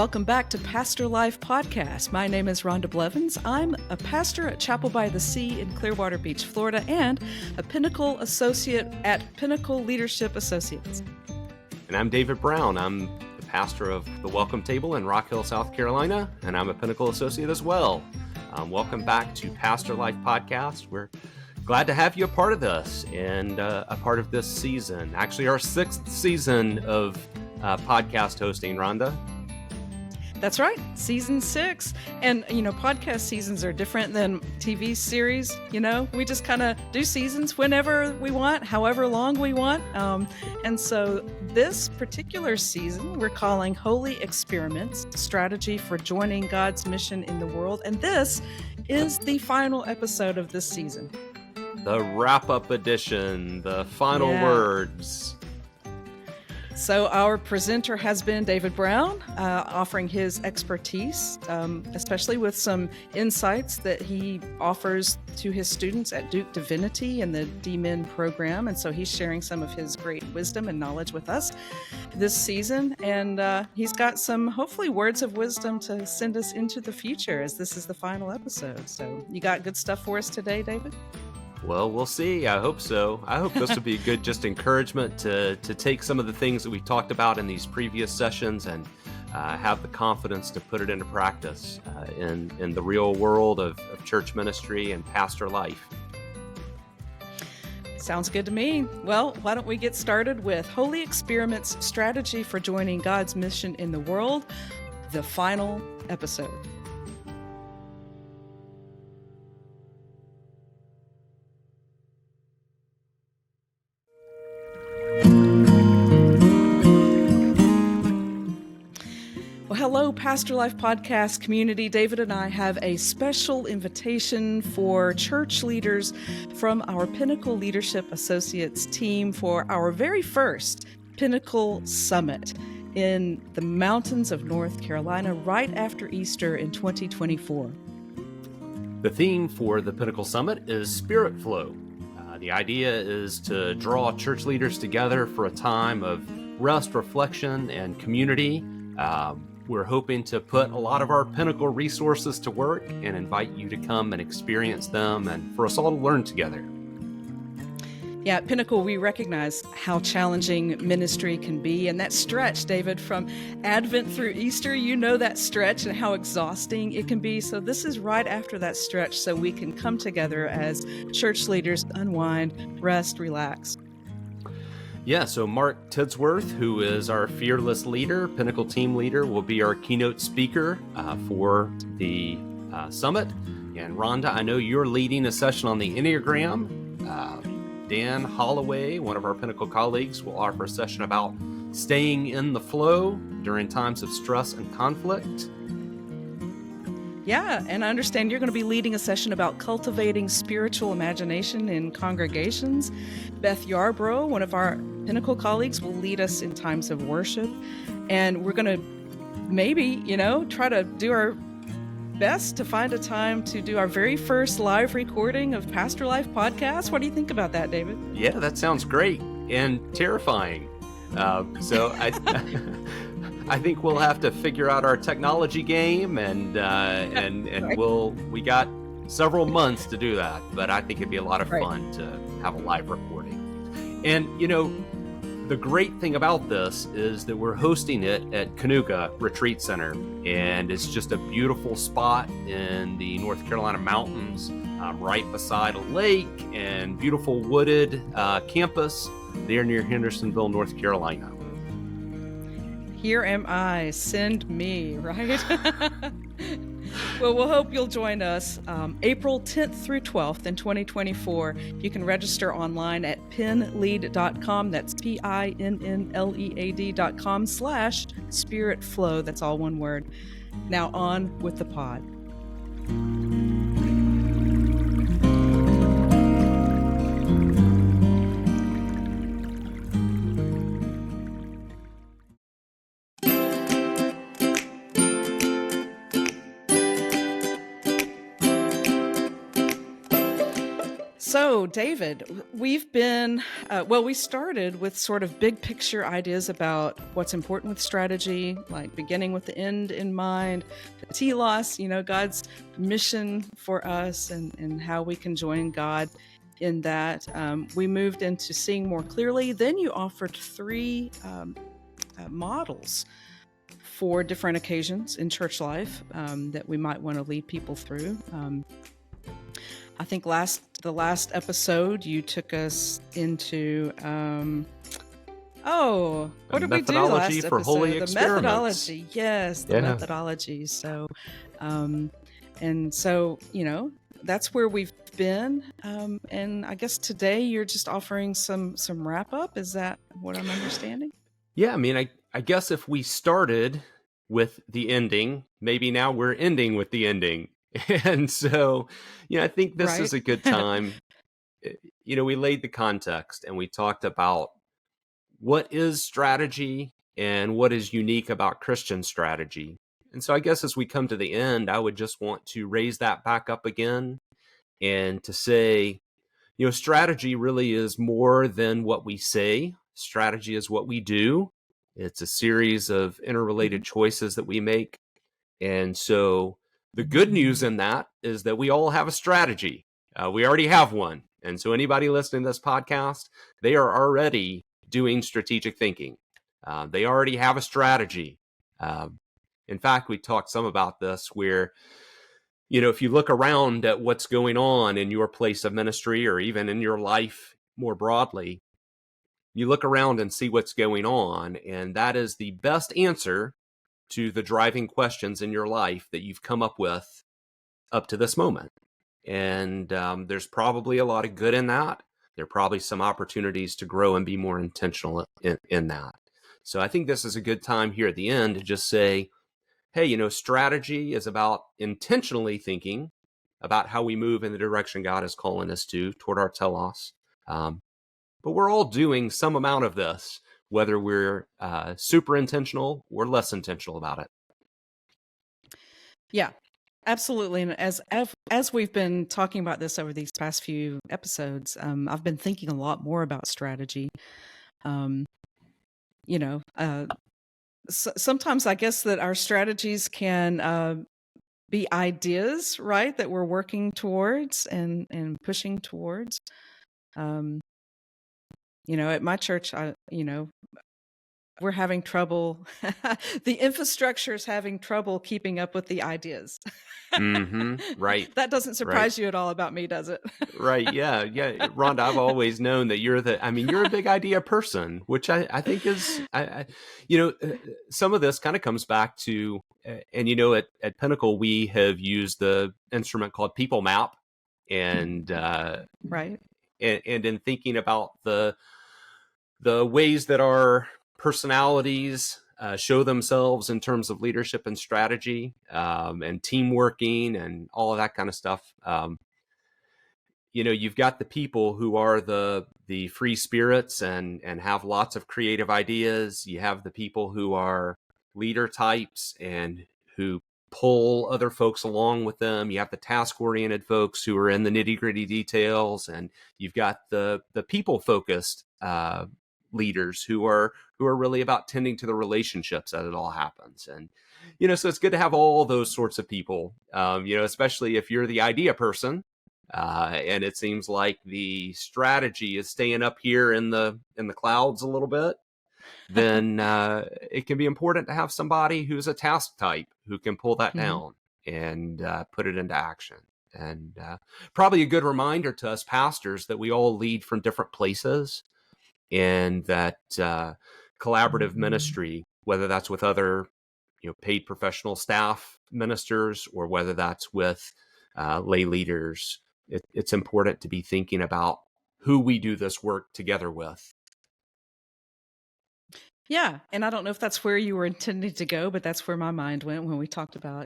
Welcome back to Pastor Life Podcast. My name is Rhonda Blevins. I'm a pastor at Chapel by the Sea in Clearwater Beach, Florida, and a Pinnacle Associate at Pinnacle Leadership Associates. And I'm David Brown. I'm the pastor of the Welcome Table in Rock Hill, South Carolina, and I'm a Pinnacle Associate as well. Welcome back to Pastor Life Podcast. We're glad to have you a part of this and a part of this season. Actually, our 6th season of podcast hosting, Rhonda. That's right, season 6. And, podcast seasons are different than TV series. We just kind of do seasons whenever we want, however long we want. And so this particular season, we're calling Holy Experiments, Strategy for Joining God's Mission in the World. And this is the final episode of this season. The wrap-up edition, the final words. So our presenter has been David Brown, offering his expertise, especially with some insights that he offers to his students at Duke Divinity and the D-Min program. And so he's sharing some of his great wisdom and knowledge with us this season. And he's got some, hopefully, words of wisdom to send us into the future as this is the final episode. So you got good stuff for us today, David? Well, we'll see. I hope so. I hope this will be a good just encouragement to take some of the things that we talked about in these previous sessions and have the confidence to put it into practice in the real world of church ministry and pastor life. Sounds good to me. Well, why don't we get started with Holy Experiments, Strategy for Joining God's Mission in the World, the final episode. Hello, Pastor Life Podcast community. David and I have a special invitation for church leaders from our Pinnacle Leadership Associates team for our very first Pinnacle Summit in the mountains of North Carolina right after Easter in 2024. The theme for the Pinnacle Summit is Spirit Flow. The idea is to draw church leaders together for a time of rest, reflection, and community. We're hoping to put a lot of our Pinnacle resources to work and invite you to come and experience them and for us all to learn together. Yeah, at Pinnacle, we recognize how challenging ministry can be. And that stretch, David, from Advent through Easter, that stretch and how exhausting it can be. So this is right after that stretch so we can come together as church leaders, unwind, rest, relax. Yeah, so Mark Tidsworth, who is our fearless leader, Pinnacle team leader, will be our keynote speaker for the summit. And Rhonda, I know you're leading a session on the Enneagram. Dan Holloway, one of our Pinnacle colleagues, will offer a session about staying in the flow during times of stress and conflict. Yeah, and I understand you're going to be leading a session about cultivating spiritual imagination in congregations. Beth Yarbrough, one of our Pinnacle colleagues, will lead us in times of worship. And we're going to maybe, try to do our best to find a time to do our very first live recording of Pastor Life Podcast. What do you think about that, David? Yeah, that sounds great and terrifying. So I think we'll have to figure out our technology game, and we got several months to do that. But I think it'd be a lot of fun to have a live recording. And the great thing about this is that we're hosting it at Canoga Retreat Center, and it's just a beautiful spot in the North Carolina mountains, right beside a lake and beautiful wooded campus there near Hendersonville, North Carolina. Here am I, send me, right? Well, we'll hope you'll join us April 10th through 12th in 2024. You can register online at pinlead.com. That's PINNLEAD.com/spiritflow. That's all one word. Now on with the pod. So, David, we've been, we started with sort of big picture ideas about what's important with strategy, like beginning with the end in mind, the telos, God's mission for us and how we can join God in that. We moved into seeing more clearly. Then you offered three models for different occasions in church life that we might want to lead people through. I think the last episode you took us into what did we do methodology last for episode? holy The experiments. methodology, yes, the Yeah. methodology. So, that's where we've been. And I guess today you're just offering some wrap up. Is that what I'm understanding? Yeah, I mean, I guess if we started with the ending, maybe now we're ending with the ending. And so, I think this is Right. a good time. We laid the context and we talked about what is strategy and what is unique about Christian strategy. And so I guess as we come to the end, I would just want to raise that back up again and to say, strategy really is more than what we say. Strategy is what we do. It's a series of interrelated choices that we make. And so the good news in that is that we all have a strategy. We already have one. And so anybody listening to this podcast, they are already doing strategic thinking. They already have a strategy. In fact, we talked some about this where, if you look around at what's going on in your place of ministry or even in your life more broadly, you look around and see what's going on. And that is the best answer to the driving questions in your life that you've come up with up to this moment. And there's probably a lot of good in that. There are probably some opportunities to grow and be more intentional in that. So I think this is a good time here at the end to just say, hey, strategy is about intentionally thinking about how we move in the direction God is calling us to toward our telos. But we're all doing some amount of this, whether we're super intentional or less intentional about it. Yeah, absolutely. And as we've been talking about this over these past few episodes, I've been thinking a lot more about strategy. Sometimes I guess that our strategies can be ideas, right, that we're working towards and pushing towards. At my church, we're having trouble. The infrastructure is having trouble keeping up with the ideas. Right. That doesn't surprise you at all about me, does it? Right. Yeah. Rhonda, I've always known that you're a big idea person, which I think is, some of this kind of comes back to, and at Pinnacle, we have used the instrument called People Map and, right. And in thinking about the ways that our personalities show themselves in terms of leadership and strategy and team working and all of that kind of stuff. You've got the people who are the free spirits and have lots of creative ideas. You have the people who are leader types and who pull other folks along with them. You have the task-oriented folks who are in the nitty-gritty details, and you've got the people-focused leaders who are really about tending to the relationships as it all happens. And so it's good to have all those sorts of people. Especially if you're the idea person, and it seems like the strategy is staying up here in the clouds a little bit. Then it can be important to have somebody who's a task type who can pull that down and put it into action. And probably a good reminder to us pastors that we all lead from different places, and that collaborative ministry, whether that's with other paid professional staff ministers or whether that's with lay leaders, it's important to be thinking about who we do this work together with. Yeah. And I don't know if that's where you were intending to go, but that's where my mind went when we talked about,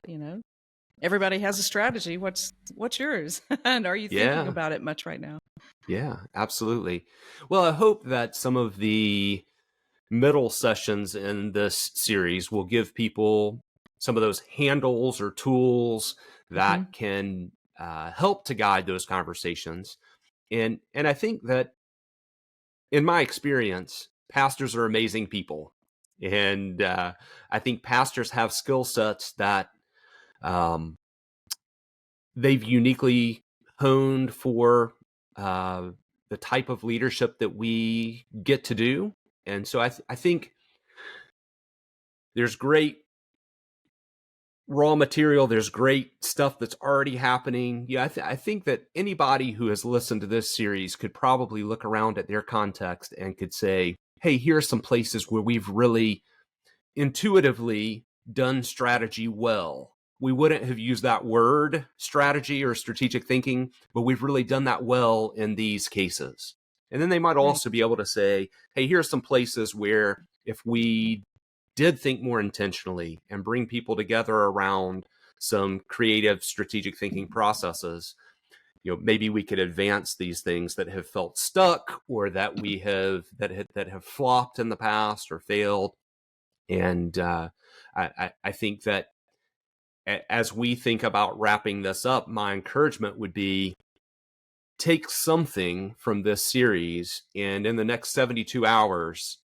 everybody has a strategy. What's yours? And are you thinking about it much right now? Yeah, absolutely. Well, I hope that some of the middle sessions in this series will give people some of those handles or tools that can help to guide those conversations. And I think that, in my experience, pastors are amazing people, and I think pastors have skill sets that um, they've uniquely honed for uh, the type of leadership that we get to do. And so I think there's great raw material. There's great stuff that's already happening. Yeah, I think that anybody who has listened to this series could probably look around at their context and could say, hey, here are some places where we've really intuitively done strategy well. We wouldn't have used that word strategy or strategic thinking, but we've really done that well in these cases. And then they might Right. also be able to say, hey, here's some places where if we did think more intentionally and bring people together around some creative strategic thinking processes, maybe we could advance these things that have felt stuck or that we have that have flopped in the past or failed. And I think that as we think about wrapping this up, my encouragement would be take something from this series and in the next 72 hours,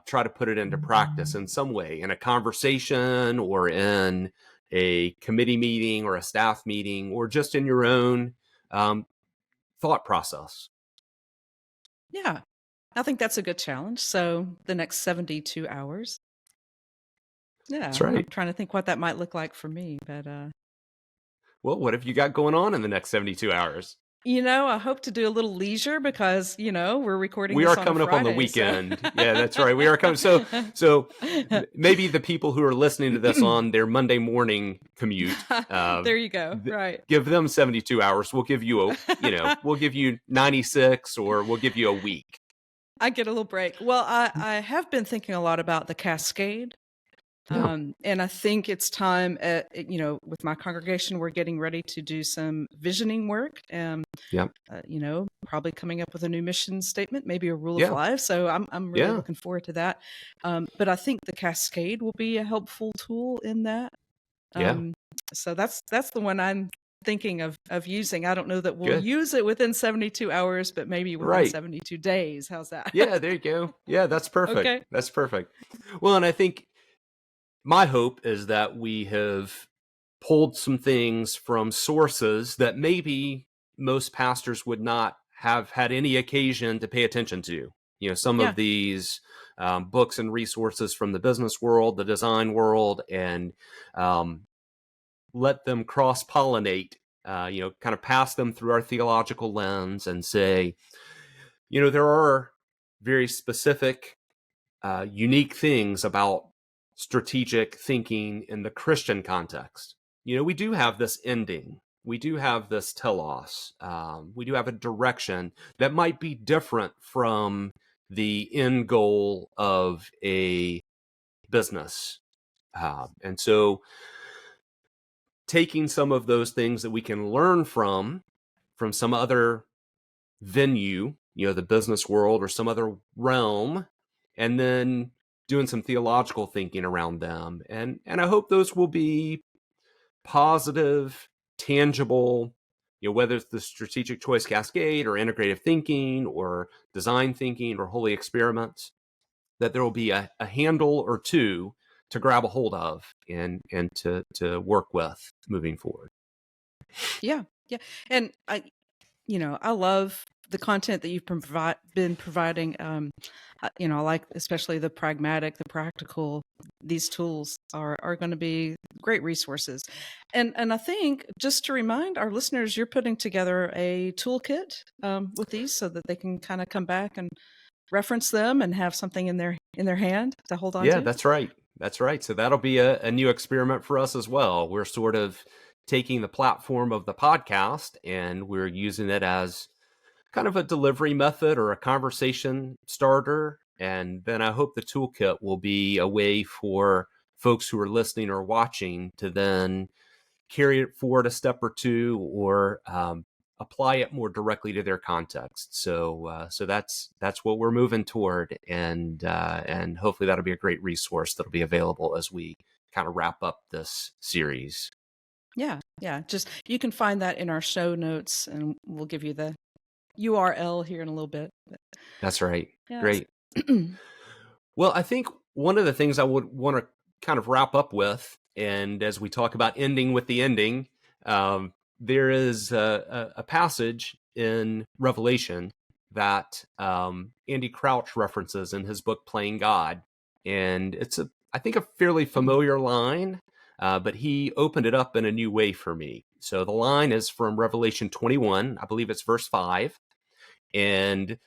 try to put it into practice in some way, in a conversation or in a committee meeting or a staff meeting, or just in your own thought process. Yeah. I think that's a good challenge. So the next 72 hours. That's Yeah. I'm right. trying to think what that might look like for me. But, Well, what have you got going on in the next 72 hours? I hope to do a little leisure because, we're recording We are this on a coming up on the Friday. So, weekend. Yeah, that's right. We are coming. So maybe the people who are listening to this on their Monday morning commute, there you go. Right. give them 72 hours. We'll give you we'll give you 96, or we'll give you a week. I get a little break. Well, I have been thinking a lot about the cascade. Yeah. And I think it's time, with my congregation, we're getting ready to do some visioning work. Yeah. Probably coming up with a new mission statement, maybe a rule of Yeah. life. So I'm really Yeah. looking forward to that. But I think the cascade will be a helpful tool in that. Yeah. So that's the one I'm thinking of using. I don't know that we'll Good. use it within 72 hours, but maybe within Right. 72 days. How's that? Yeah, there you go. Yeah, that's perfect. Okay. That's perfect. Well, and I think my hope is that we have pulled some things from sources that maybe most pastors would not have had any occasion to pay attention to. Some Yeah. of these books and resources from the business world, the design world, and um, let them cross pollinate, kind of pass them through our theological lens and say, there are very specific unique things about strategic thinking in the Christian context. We do have this ending. We do have this telos. We do have a direction that might be different from the end goal of a business. And so taking some of those things that we can learn from some other venue, the business world or some other realm, and then doing some theological thinking around them. And I hope those will be positive, tangible, whether it's the strategic choice cascade or integrative thinking or design thinking or holy experiments, that there will be a handle or two to grab a hold of and to work with moving forward. Yeah. Yeah. And I love the content that you've been providing. I like especially the pragmatic, the practical. These tools are going to be great resources, and I think just to remind our listeners, you're putting together a toolkit with these so that they can kind of come back and reference them and have something in their hand to hold on Yeah, to. that's right. That's right. So that'll be a new experiment for us as well. We're sort of taking the platform of the podcast and we're using it as kind of a delivery method or a conversation starter. And then I hope the toolkit will be a way for folks who are listening or watching to then carry it forward a step or two, or apply it more directly to their context. So that's what we're moving toward, and hopefully that'll be a great resource that'll be available as we kind of wrap up this series. Yeah, yeah. Just you can find that in our show notes, and we'll give you the URL here in a little bit. That's right. Yeah. Great. Well, I think one of the things I would want to kind of wrap up with, and as we talk about ending with the ending, there is a passage in Revelation that Andy Crouch references in his book Playing God. And it's, I think, a fairly familiar line, but he opened it up in a new way for me. So the line is from Revelation 21, I believe it's verse 5. And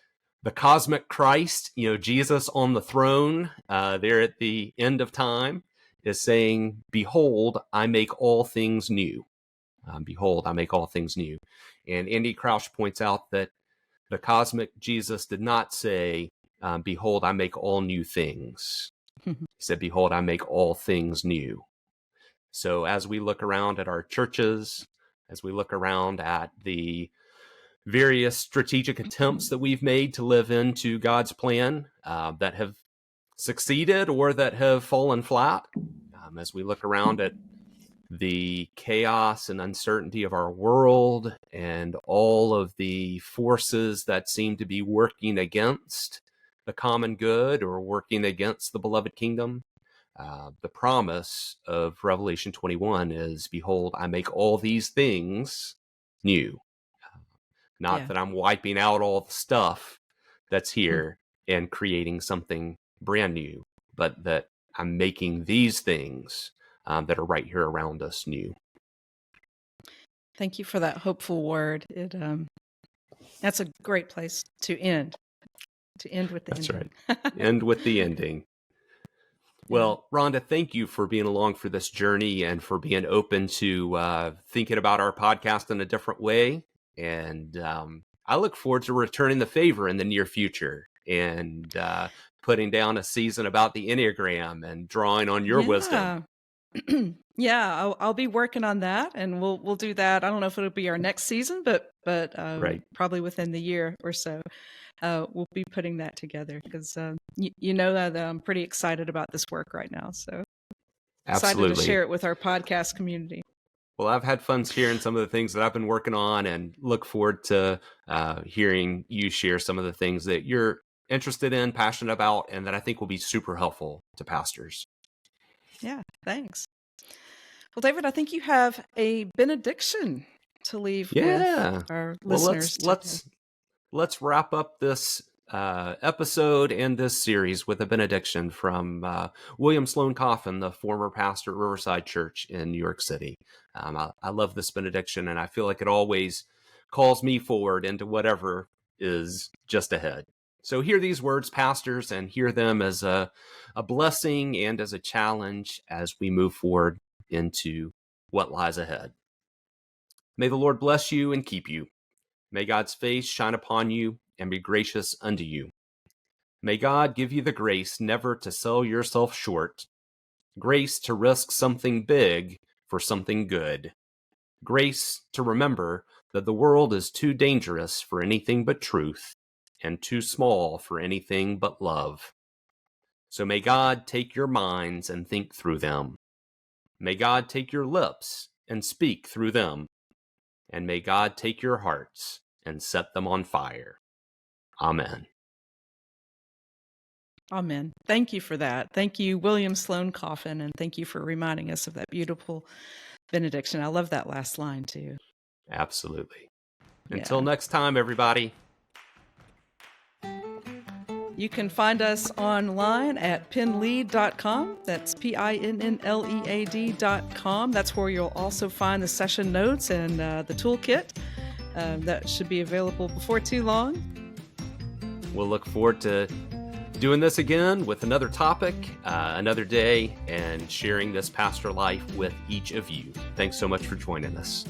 the cosmic Christ, Jesus on the throne there at the end of time, is saying, "Behold, I make all things new." Behold, I make all things new. And Andy Crouch points out that the cosmic Jesus did not say, "Behold, I make all new things." He said, "Behold, I make all things new." So as we look around at our churches, as we look around at the various strategic attempts that we've made to live into God's plan that have succeeded or that have fallen flat, as we look around at the chaos and uncertainty of our world and all of the forces that seem to be working against the common good or working against the beloved kingdom, the promise of Revelation 21 is, "Behold, I make all these things new." Not that I'm wiping out all the stuff that's here and creating something brand new, but that I'm making these things that are right here around us new. Thank you for that hopeful word. That's a great place to end. To end with the ending. That's right. End with the ending. Well, Rhonda, thank you for being along for this journey and for being open to thinking about our podcast in a different way. And I look forward to returning the favor in the near future and putting down a season about the Enneagram and drawing on your wisdom. Yeah, I'll be working on that, and we'll do that. I don't know if it'll be our next season, but right. Probably within the year or so. We'll be putting that together because you know that I'm pretty excited about this work right now. So Absolutely. Excited to share it with our podcast community. Well, I've had fun sharing some of the things that I've been working on and look forward to hearing you share some of the things that you're interested in, passionate about, and that I think will be super helpful to pastors. Yeah, thanks. Well, David, I think you have a benediction to leave with our listeners. Well, let's wrap up this episode and this series with a benediction from William Sloane Coffin, the former pastor at Riverside Church in New York City. I love this benediction, and I feel like it always calls me forward into whatever is just ahead. So hear these words, pastors, and hear them as a blessing and as a challenge as we move forward into what lies ahead. May the Lord bless you and keep you. May God's face shine upon you and be gracious unto you. May God give you the grace never to sell yourself short, grace to risk something big for something good, grace to remember that the world is too dangerous for anything but truth and too small for anything but love. So may God take your minds and think through them. May God take your lips and speak through them. And may God take your hearts and set them on fire. Amen. Amen. Thank you for that. Thank you, William Sloane Coffin, and thank you for reminding us of that beautiful benediction. I love that last line, too. Absolutely. Until next time, everybody. You can find us online at pinlead.com. That's PINNLEAD.com. That's where you'll also find the session notes and the toolkit. That should be available before too long. We'll look forward to doing this again with another topic, another day, and sharing this pastor life with each of you. Thanks so much for joining us.